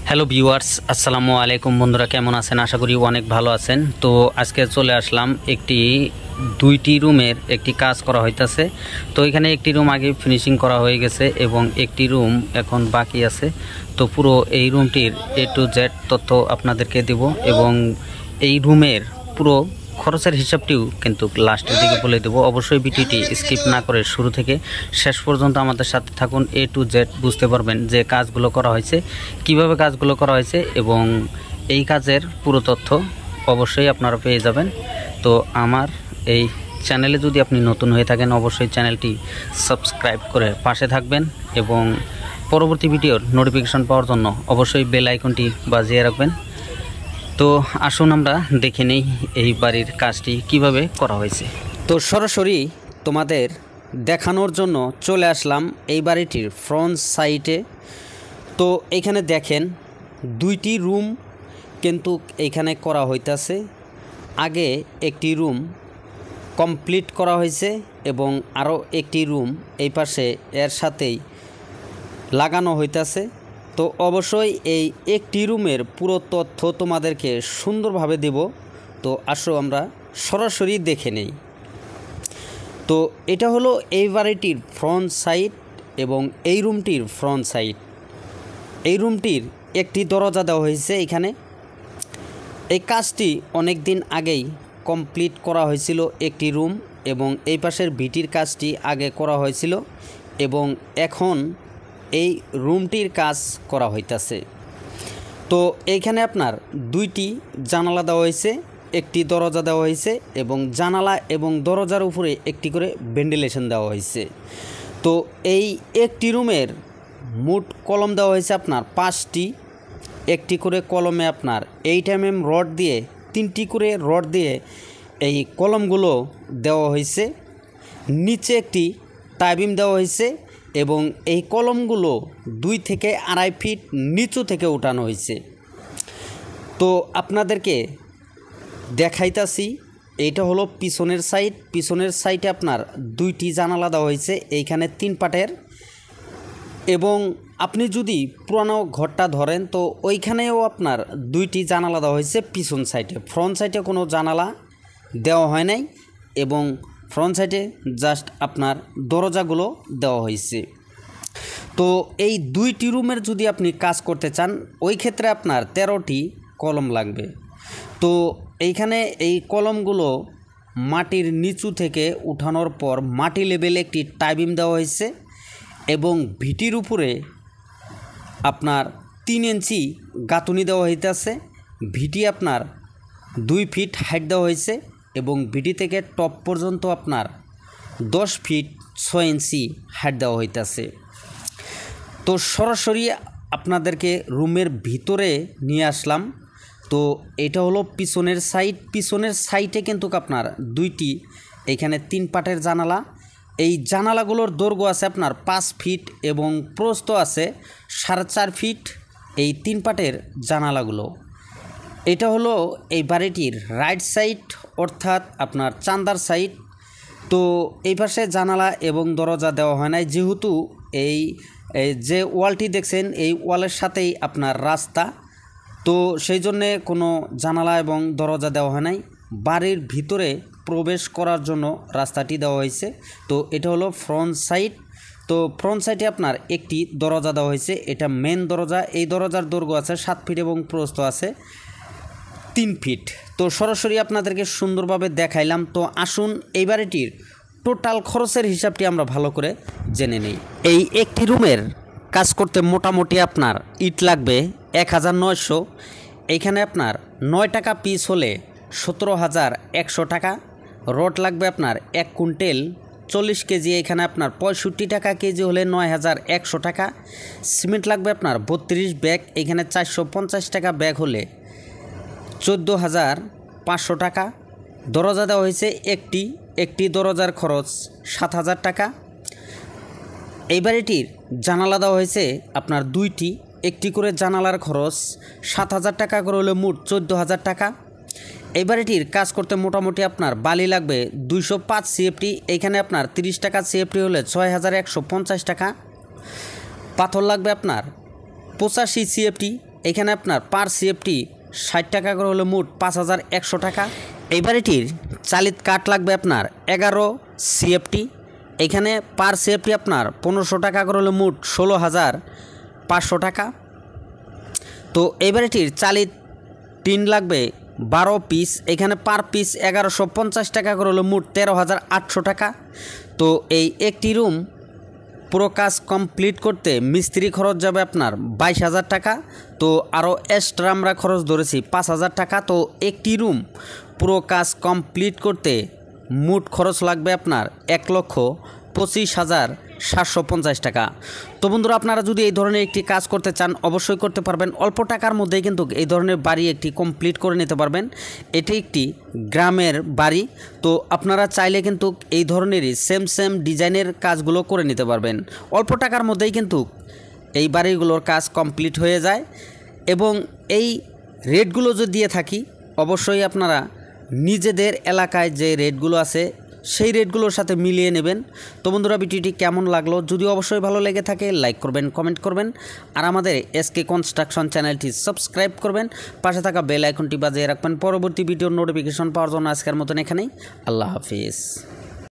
Hello viewers, আসসালামু আলাইকুম। বন্ধুরা কেমন আছেন? আশা করি অনেক ভালো আছেন। তো আজকে চলে আসলাম দুইটি রুমের একটি কাজ করা হইতাছে। তো এখানে একটি রুম আগে ফিনিশিং করা হয়ে গেছে এবং একটি রুম এখন বাকি আছে। তো পুরো এই রুমটির A to Z তথ্য আপনাদেরকে দেব এবং এই রুমের পুরো খরচের হিসাবটিও কিন্তু লাস্টের দিকে বলে দেবো। অবশ্যই ভিডিওটি স্কিপ না করে শুরু থেকে শেষ পর্যন্ত আমাদের সাথে থাকুন। A to Z বুঝতে পারবেন যে কাজগুলো করা হয়েছে, কিভাবে কাজগুলো করা হয়েছে এবং এই কাজের পুরো তথ্য অবশ্যই আপনারা পেয়ে যাবেন। তো আমার এই চ্যানেলে যদি আপনি নতুন হয়ে থাকেন অবশ্যই চ্যানেলটি সাবস্ক্রাইব করে পাশে থাকবেন এবং পরবর্তী ভিডিওর নোটিফিকেশন পাওয়ার জন্য অবশ্যই বেল আইকনটি বাজিয়ে রাখবেন। তো আসুন আমরা দেখে নেই এই বাড়ির কাজটি কিভাবে করা হয়েছে। তো সরাসরি তোমাদের দেখানোর জন্য চলে আসলাম এই বাড়িটির ফ্রন্ট সাইডে। তো এখানে দেখেন দুইটি রুম কিন্তু এইখানে করা হইতাছে। আগে একটি রুম কমপ্লিট করা হয়েছে এবং আরও একটি রুম এই পাশে এর সাথেই লাগানো হইতাছে। তো অবশ্যই এই একটি রুমের পুরো তথ্য তোমাদেরকে সুন্দরভাবে দেব। তো আসো আমরা সরাসরি দেখে নেই। তো এটা হলো এই বাড়িটির ফ্রন্ট সাইড এবং এই রুমটির ফ্রন্ট সাইড। এই রুমটির একটি দরজা দেওয়া হয়েছে এখানে। এই কাজটি অনেক দিন আগেই কমপ্লিট করা হয়েছিল একটি রুম এবং এই পাশের ভিটির কাজটি আগে করা হয়েছিল এবং এখন এই রুমটির কাজ করা হইতাছে। তো এইখানে আপনার দুইটি জানালা দেওয়া হয়েছে, একটি দরজা দেওয়া হয়েছে এবং জানালা এবং দরজার উপরে একটি করে ভেন্টিলেশন দেওয়া হয়েছে। তো এই একটি রুমের মোট কলম দেওয়া হয়েছে আপনার 5টি। একটি করে কলমে আপনার 8 mm রড দিয়ে 3টি করে রড দিয়ে এই কলমগুলো দেওয়া হয়েছে। নিচে একটি টাইবিম দেওয়া হয়েছে এবং এই কলমগুলো 2 থেকে 2.5 ফিট নিচু থেকে উঠানো হয়েছে। তো আপনাদেরকে দেখাইতাছি, এইটা হলো পিছনের সাইড। পিছনের সাইডে আপনার 2টি জানালা দেওয়া হয়েছে এইখানে 3 পাটের। এবং আপনি যদি পুরানো ঘরটা ধরেন তো ওইখানেও আপনার 2টি জানালা দেওয়া হয়েছে পিছন সাইডে। ফ্রন্ট সাইডে কোনো জানালা দেওয়া হয় নাই এবং ফ্রন্ট সাইডে জাস্ট আপনার দরজাগুলো দেওয়া হয়েছে। তো এই 2টি রুমের যদি আপনি কাজ করতে চান ওই ক্ষেত্রে আপনার 13টি কলম লাগবে। তো এইখানে এই কলমগুলো মাটির নিচু থেকে উঠানোর পর মাটি লেভেলে একটি টাইবিম দেওয়া হয়েছে এবং ভিটির উপরে আপনার 3 ইঞ্চি গাঁথুনি দেওয়া হইতেছে। ভিটি আপনার 2 ফিট হাইট দেওয়া হয়েছে এবং ভিটি থেকে টপ পর্যন্ত আপনার 10 ফিট 6 ইঞ্চি হাইট দেওয়া হইতেছে। তো সরাসরি আপনাদেরকে রুমের ভিতরে নিয়ে আসলাম। তো এটা হলো পিছনের সাইড। পিছনের সাইডে কিন্তু আপনার 2টি এখানে 3 পাটের জানালা। এই জানালাগুলোর দৈর্ঘ্য আছে আপনার 5 ফিট এবং প্রস্থ আছে 4.5 ফিট এই 3 পাটের জানালাগুলো। এটা হলো এই বাড়িটির রাইট সাইড অর্থাৎ আপনার চান্দার সাইড। তো এই পাশে জানালা এবং দরজা দেওয়া হয় নাই, যেহেতু এই যে ওয়ালটি দেখছেন এই ওয়ালের সাথেই আপনার রাস্তা। তো সেই জন্যে কোনো জানালা এবং দরজা দেওয়া হয় নাই। বাড়ির ভিতরে প্রবেশ করার জন্য রাস্তাটি দেওয়া হয়েছে। তো এটা হলো ফ্রন্ট সাইড। তো ফ্রন্ট সাইডে আপনার একটি দরজা দেওয়া হয়েছে, এটা মেন দরজা। এই দরজার দৈর্ঘ্য আছে 7 ফিট এবং প্রস্থ আছে 3 ফিট। তো সরাসরি আপনাদেরকে সুন্দরভাবে দেখাইলাম। তো আসুন এই বাড়িটির টোটাল খরচের হিসাবটি আমরা ভালো করে জেনে নিই। এই একটি রুমের কাজ করতে মোটামুটি আপনার ইট লাগবে 1900। এইখানে আপনার 9 টাকা পিস হলে 17,100 টাকা। রড লাগবে আপনার 1 কুইন্টাল 40 কেজি, এখানে আপনার 65 টাকা কেজি হলে 9,100 টাকা। সিমেন্ট লাগবে আপনার 32 ব্যাগ, এখানে 450 টাকা ব্যাগ হলে 14,500 টাকা। দরজা দেওয়া হয়েছে একটি দরজার খরচ 7,000 টাকা। এই বাড়িটির জানালা দেওয়া হয়েছে আপনার 2টি, একটি করে জানালার খরচ 7,000 টাকা করে হলে মোট 14,000 টাকা। এই বাড়িটির কাজ করতে মোটামুটি আপনার বালি লাগবে 205 CFT, এইখানে আপনার 30 টাকা CFT হলে 6,150 টাকা। পাথর লাগবে আপনার 85 CFT, এখানে আপনার পার সিএফটি 60 টাকা করে হলে মোট 5100 টাকা। এই বাড়িটির চালিত কাঠ লাগবে আপনার 11 সিএফটি। এখানে পার সিএফটি আপনার 1500 টাকা করে হলে মোট 16,500 টাকা। তো এই বাড়িটির চালিত টিন লাগবে 12 পিস। এখানে পার পিস 1150 টাকা করে হলো মোট 13,800 টাকা। তো এই একটি রুম পুরো কাজ কমপ্লিট করতে মিস্ত্রি খরচ যাবে আপনার 22,000 টাকা। তো আরও এক্সট্রা আমরা খরচ ধরেছি 5,000 টাকা। তো একটি রুম পুরো কাজ কমপ্লিট করতে মোট খরচ লাগবে আপনার 1,25,750 টাকা। তো বন্ধুরা, আপনারা যদি এই ধরনের একটি কাজ করতে চান অবশ্যই করতে পারবেন। অল্প টাকার মধ্যেই কিন্তু এই ধরনের বাড়ি একটি কমপ্লিট করে নিতে পারবেন। এটি একটি গ্রামের বাড়ি। তো আপনারা চাইলে কিন্তু এই ধরনেরই সেম ডিজাইনের কাজগুলো করে নিতে পারবেন। অল্প টাকার মধ্যেই কিন্তু এই বাড়িগুলোর কাজ কমপ্লিট হয়ে যায়। এবং এই রেটগুলো যদি দিয়ে থাকি অবশ্যই আপনারা নিজেদের এলাকায় যে রেটগুলো আছে সেই রেটগুলোর সাথে মিলিয়ে নেবেন। তো বন্ধুরা, ভিডিওটি কেমন লাগলো যদি অবশ্যই ভালো লেগে থাকে লাইক করবেন, কমেন্ট করবেন, আর আমাদের এসকে কনস্ট্রাকশন চ্যানেলটি সাবস্ক্রাইব করবেন। পাশে থাকা বেল আইকনটি বাজিয়ে রাখবেন পরবর্তী ভিডিওর নোটিফিকেশন পাওয়ার জন্য। আজকের মতন এখানেই, আল্লাহ হাফিজ।